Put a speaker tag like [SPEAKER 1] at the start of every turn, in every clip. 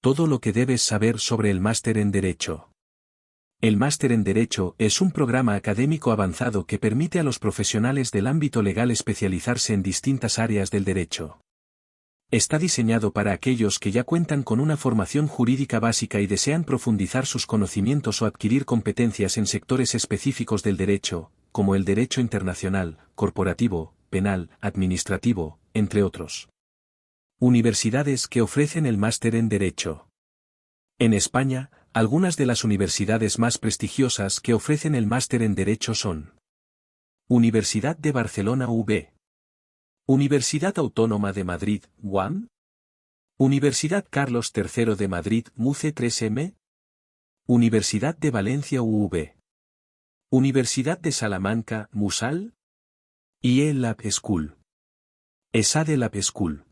[SPEAKER 1] Todo lo que debes saber sobre el Máster en Derecho. El Máster en Derecho es un programa académico avanzado que permite a los profesionales del ámbito legal especializarse en distintas áreas del derecho. Está diseñado para aquellos que ya cuentan con una formación jurídica básica y desean profundizar sus conocimientos o adquirir competencias en sectores específicos del derecho, como el derecho internacional, corporativo, penal, administrativo, entre otros. Universidades que ofrecen el Máster en Derecho. En España, algunas de las universidades más prestigiosas que ofrecen el Máster en Derecho son: Universidad de Barcelona UB, Universidad Autónoma de Madrid, UAM, Universidad Carlos III de Madrid, MUCE 3M, Universidad de Valencia UV, Universidad de Salamanca, MUSAL, IE Lab School, ESADE Lab School.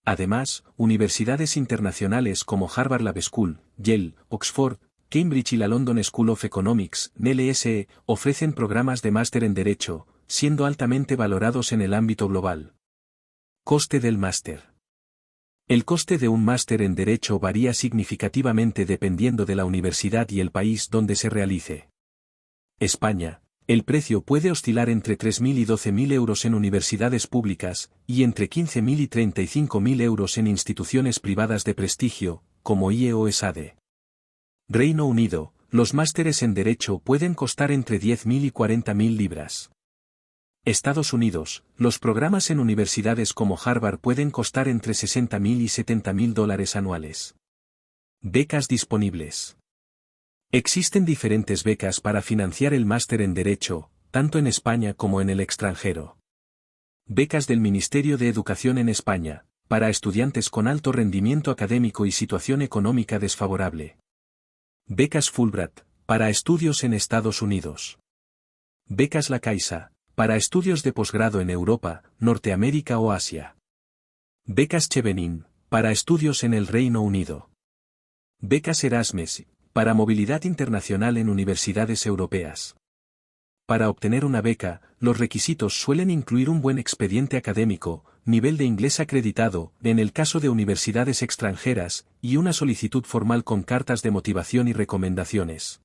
[SPEAKER 1] Además, universidades internacionales como Harvard Lab School, Yale, Oxford, Cambridge y la London School of Economics, LSE, ofrecen programas de máster en Derecho, siendo altamente valorados en el ámbito global. Coste del máster. El coste de un máster en Derecho varía significativamente dependiendo de la universidad y el país donde se realice. España. El precio puede oscilar entre 3.000 y 12.000 euros en universidades públicas, y entre 15.000 y 35.000 euros en instituciones privadas de prestigio, como IE o ESADE. Reino Unido. Los másteres en Derecho pueden costar entre 10.000 y 40.000 libras. Estados Unidos. Los programas en universidades como Harvard pueden costar entre 60.000 y 70.000 dólares anuales. Becas disponibles. Existen diferentes becas para financiar el máster en Derecho, tanto en España como en el extranjero. Becas del Ministerio de Educación en España, para estudiantes con alto rendimiento académico y situación económica desfavorable. Becas Fulbright, para estudios en Estados Unidos. Becas La Caixa, para estudios de posgrado en Europa, Norteamérica o Asia. Becas Chevening, para estudios en el Reino Unido. Becas Erasmus, para movilidad internacional en universidades europeas. Para obtener una beca, los requisitos suelen incluir un buen expediente académico, nivel de inglés acreditado, en el caso de universidades extranjeras, y una solicitud formal con cartas de motivación y recomendaciones.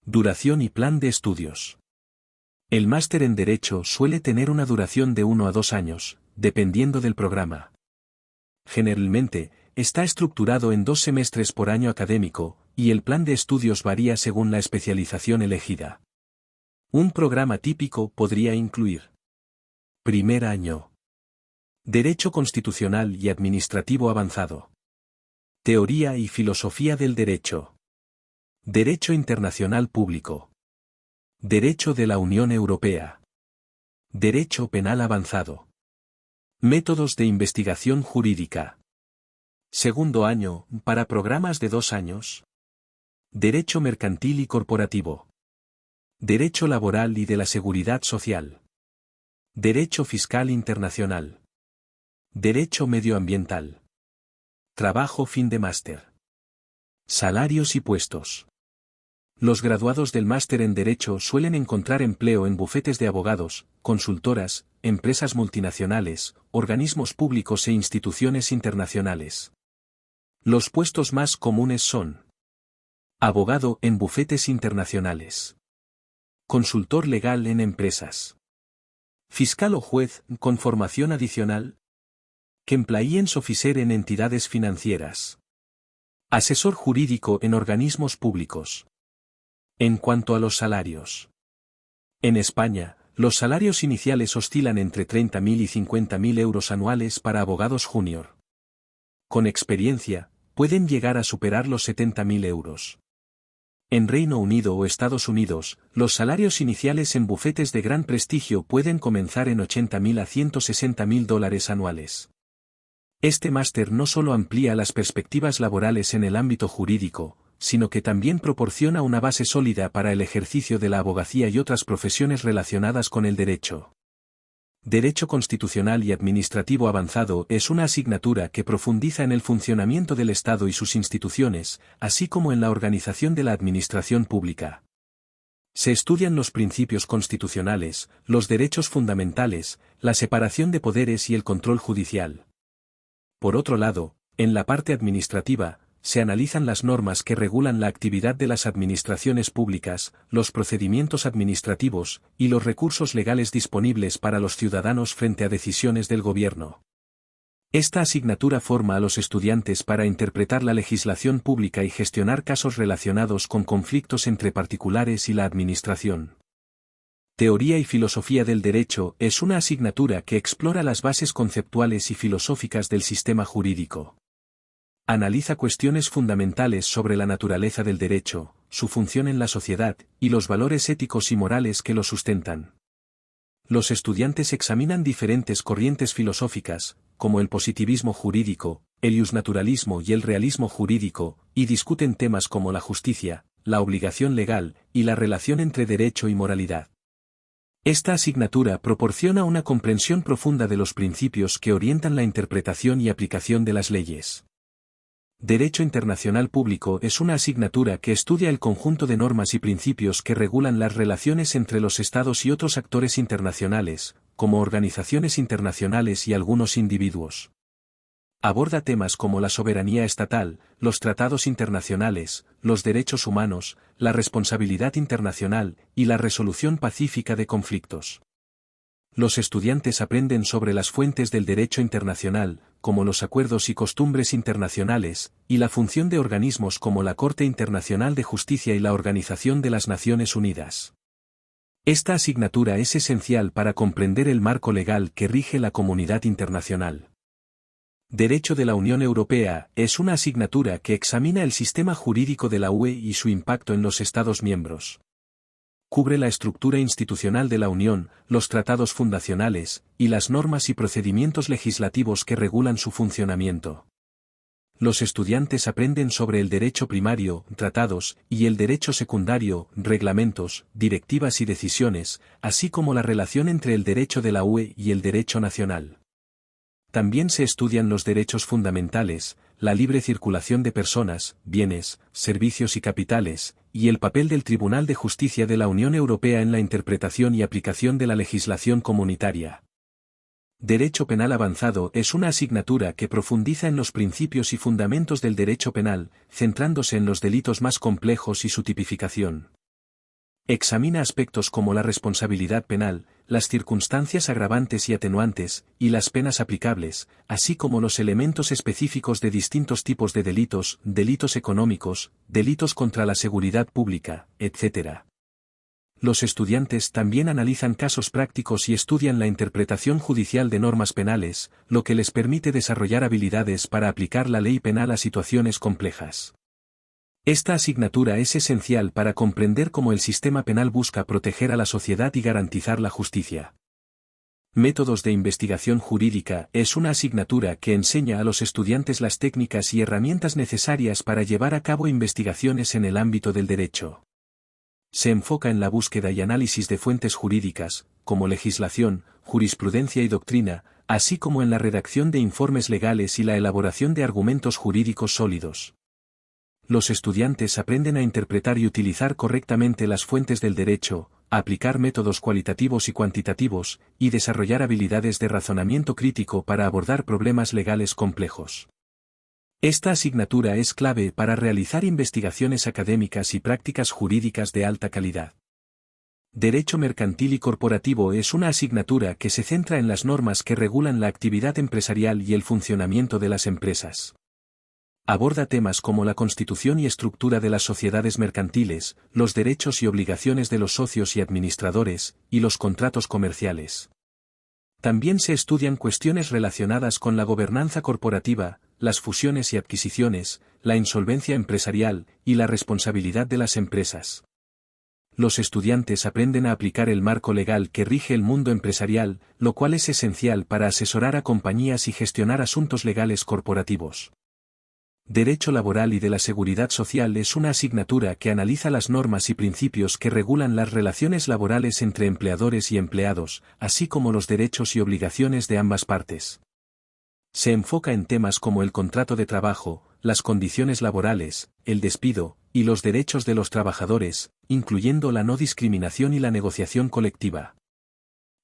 [SPEAKER 1] Duración y plan de estudios. El máster en Derecho suele tener una duración de 1 a 2 años, dependiendo del programa. Generalmente, está estructurado en 2 semestres por año académico, y el plan de estudios varía según la especialización elegida. Un programa típico podría incluir: Primer año. Derecho Constitucional y Administrativo Avanzado. Teoría y Filosofía del Derecho. Derecho Internacional Público. Derecho de la Unión Europea. Derecho Penal Avanzado. Métodos de investigación jurídica. Segundo año, para programas de 2 años. Derecho Mercantil y Corporativo. Derecho Laboral y de la Seguridad Social. Derecho Fiscal Internacional. Derecho Medioambiental. Trabajo fin de máster. Salarios y puestos. Los graduados del máster en Derecho suelen encontrar empleo en bufetes de abogados, consultoras, empresas multinacionales, organismos públicos e instituciones internacionales. Los puestos más comunes son: abogado en bufetes internacionales. Consultor legal en empresas. Fiscal o juez con formación adicional. Compliance officer en entidades financieras. Asesor jurídico en organismos públicos. En cuanto a los salarios. En España, los salarios iniciales oscilan entre 30.000 y 50.000 euros anuales para abogados junior. Con experiencia, pueden llegar a superar los 70.000 euros. En Reino Unido o Estados Unidos, los salarios iniciales en bufetes de gran prestigio pueden comenzar en 80.000 a 160.000 dólares anuales. Este máster no solo amplía las perspectivas laborales en el ámbito jurídico, sino que también proporciona una base sólida para el ejercicio de la abogacía y otras profesiones relacionadas con el derecho. Derecho Constitucional y Administrativo Avanzado es una asignatura que profundiza en el funcionamiento del Estado y sus instituciones, así como en la organización de la administración pública. Se estudian los principios constitucionales, los derechos fundamentales, la separación de poderes y el control judicial. Por otro lado, En la parte administrativa, se analizan las normas que regulan la actividad de las administraciones públicas, los procedimientos administrativos y los recursos legales disponibles para los ciudadanos frente a decisiones del gobierno. Esta asignatura forma a los estudiantes para interpretar la legislación pública y gestionar casos relacionados con conflictos entre particulares y la administración. Teoría y filosofía del derecho es una asignatura que explora las bases conceptuales y filosóficas del sistema jurídico. Analiza cuestiones fundamentales sobre la naturaleza del derecho, su función en la sociedad, y los valores éticos y morales que lo sustentan. Los estudiantes examinan diferentes corrientes filosóficas, como el positivismo jurídico, el iusnaturalismo y el realismo jurídico, y discuten temas como la justicia, la obligación legal, y la relación entre derecho y moralidad. Esta asignatura proporciona una comprensión profunda de los principios que orientan la interpretación y aplicación de las leyes. Derecho Internacional Público es una asignatura que estudia el conjunto de normas y principios que regulan las relaciones entre los estados y otros actores internacionales, como organizaciones internacionales y algunos individuos. Aborda temas como la soberanía estatal, los tratados internacionales, los derechos humanos, la responsabilidad internacional y la resolución pacífica de conflictos. Los estudiantes aprenden sobre las fuentes del derecho internacional, como los acuerdos y costumbres internacionales, y la función de organismos como la Corte Internacional de Justicia y la Organización de las Naciones Unidas. Esta asignatura es esencial para comprender el marco legal que rige la comunidad internacional. Derecho de la Unión Europea es una asignatura que examina el sistema jurídico de la UE y su impacto en los Estados miembros. Cubre la estructura institucional de la Unión, los tratados fundacionales, y las normas y procedimientos legislativos que regulan su funcionamiento. Los estudiantes aprenden sobre el derecho primario, tratados, y el derecho secundario, reglamentos, directivas y decisiones, así como la relación entre el derecho de la UE y el derecho nacional. También se estudian los derechos fundamentales, la libre circulación de personas, bienes, servicios y capitales, y el papel del Tribunal de Justicia de la Unión Europea en la interpretación y aplicación de la legislación comunitaria. Derecho Penal Avanzado es una asignatura que profundiza en los principios y fundamentos del derecho penal, centrándose en los delitos más complejos y su tipificación. Examina aspectos como la responsabilidad penal, las circunstancias agravantes y atenuantes, y las penas aplicables, así como los elementos específicos de distintos tipos de delitos, delitos económicos, delitos contra la seguridad pública, etc. Los estudiantes también analizan casos prácticos y estudian la interpretación judicial de normas penales, lo que les permite desarrollar habilidades para aplicar la ley penal a situaciones complejas. Esta asignatura es esencial para comprender cómo el sistema penal busca proteger a la sociedad y garantizar la justicia. Métodos de investigación jurídica es una asignatura que enseña a los estudiantes las técnicas y herramientas necesarias para llevar a cabo investigaciones en el ámbito del derecho. Se enfoca en la búsqueda y análisis de fuentes jurídicas, como legislación, jurisprudencia y doctrina, así como en la redacción de informes legales y la elaboración de argumentos jurídicos sólidos. Los estudiantes aprenden a interpretar y utilizar correctamente las fuentes del derecho, a aplicar métodos cualitativos y cuantitativos, y desarrollar habilidades de razonamiento crítico para abordar problemas legales complejos. Esta asignatura es clave para realizar investigaciones académicas y prácticas jurídicas de alta calidad. Derecho mercantil y corporativo es una asignatura que se centra en las normas que regulan la actividad empresarial y el funcionamiento de las empresas. Aborda temas como la constitución y estructura de las sociedades mercantiles, los derechos y obligaciones de los socios y administradores, y los contratos comerciales. También se estudian cuestiones relacionadas con la gobernanza corporativa, las fusiones y adquisiciones, la insolvencia empresarial, y la responsabilidad de las empresas. Los estudiantes aprenden a aplicar el marco legal que rige el mundo empresarial, lo cual es esencial para asesorar a compañías y gestionar asuntos legales corporativos. Derecho laboral y de la seguridad social es una asignatura que analiza las normas y principios que regulan las relaciones laborales entre empleadores y empleados, así como los derechos y obligaciones de ambas partes. Se enfoca en temas como el contrato de trabajo, las condiciones laborales, el despido, y los derechos de los trabajadores, incluyendo la no discriminación y la negociación colectiva.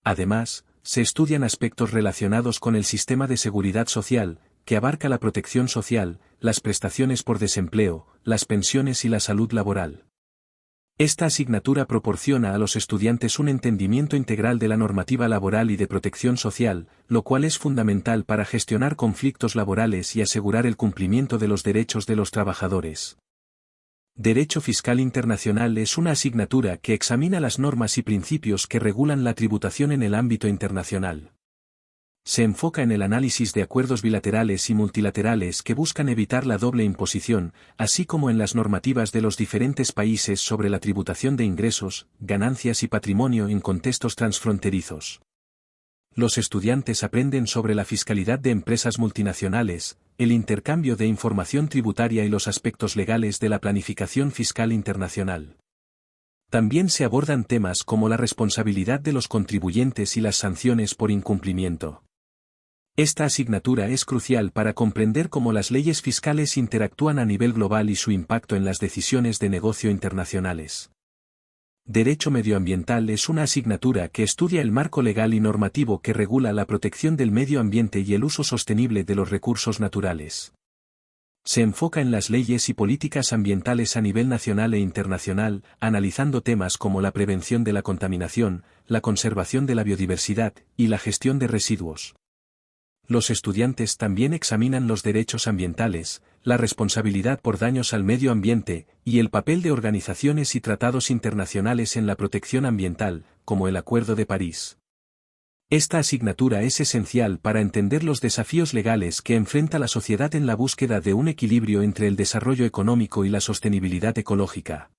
[SPEAKER 1] Además, se estudian aspectos relacionados con el sistema de seguridad social, que abarca la protección social, las prestaciones por desempleo, las pensiones y la salud laboral. Esta asignatura proporciona a los estudiantes un entendimiento integral de la normativa laboral y de protección social, lo cual es fundamental para gestionar conflictos laborales y asegurar el cumplimiento de los derechos de los trabajadores. Derecho Fiscal Internacional es una asignatura que examina las normas y principios que regulan la tributación en el ámbito internacional. Se enfoca en el análisis de acuerdos bilaterales y multilaterales que buscan evitar la doble imposición, así como en las normativas de los diferentes países sobre la tributación de ingresos, ganancias y patrimonio en contextos transfronterizos. Los estudiantes aprenden sobre la fiscalidad de empresas multinacionales, el intercambio de información tributaria y los aspectos legales de la planificación fiscal internacional. También se abordan temas como la responsabilidad de los contribuyentes y las sanciones por incumplimiento. Esta asignatura es crucial para comprender cómo las leyes fiscales interactúan a nivel global y su impacto en las decisiones de negocio internacionales. Derecho Medioambiental es una asignatura que estudia el marco legal y normativo que regula la protección del medio ambiente y el uso sostenible de los recursos naturales. Se enfoca en las leyes y políticas ambientales a nivel nacional e internacional, analizando temas como la prevención de la contaminación, la conservación de la biodiversidad y la gestión de residuos. Los estudiantes también examinan los derechos ambientales, la responsabilidad por daños al medio ambiente, y el papel de organizaciones y tratados internacionales en la protección ambiental, como el Acuerdo de París. Esta asignatura es esencial para entender los desafíos legales que enfrenta la sociedad en la búsqueda de un equilibrio entre el desarrollo económico y la sostenibilidad ecológica.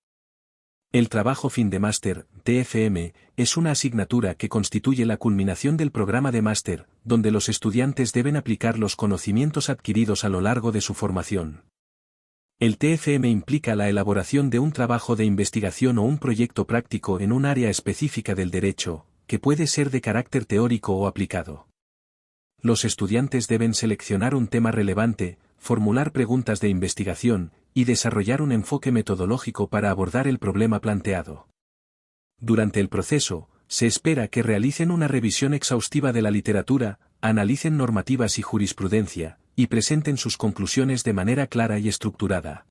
[SPEAKER 1] El trabajo fin de máster, TFM, es una asignatura que constituye la culminación del programa de máster, donde los estudiantes deben aplicar los conocimientos adquiridos a lo largo de su formación. El TFM implica la elaboración de un trabajo de investigación o un proyecto práctico en un área específica del derecho, que puede ser de carácter teórico o aplicado. Los estudiantes deben seleccionar un tema relevante, formular preguntas de investigación, y desarrollar un enfoque metodológico para abordar el problema planteado. Durante el proceso, se espera que realicen una revisión exhaustiva de la literatura, analicen normativas y jurisprudencia, y presenten sus conclusiones de manera clara y estructurada.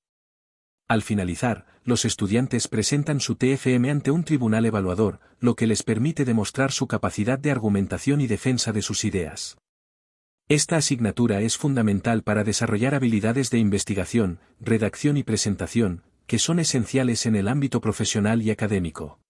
[SPEAKER 1] Al finalizar, los estudiantes presentan su TFM ante un tribunal evaluador, lo que les permite demostrar su capacidad de argumentación y defensa de sus ideas. Esta asignatura es fundamental para desarrollar habilidades de investigación, redacción y presentación, que son esenciales en el ámbito profesional y académico.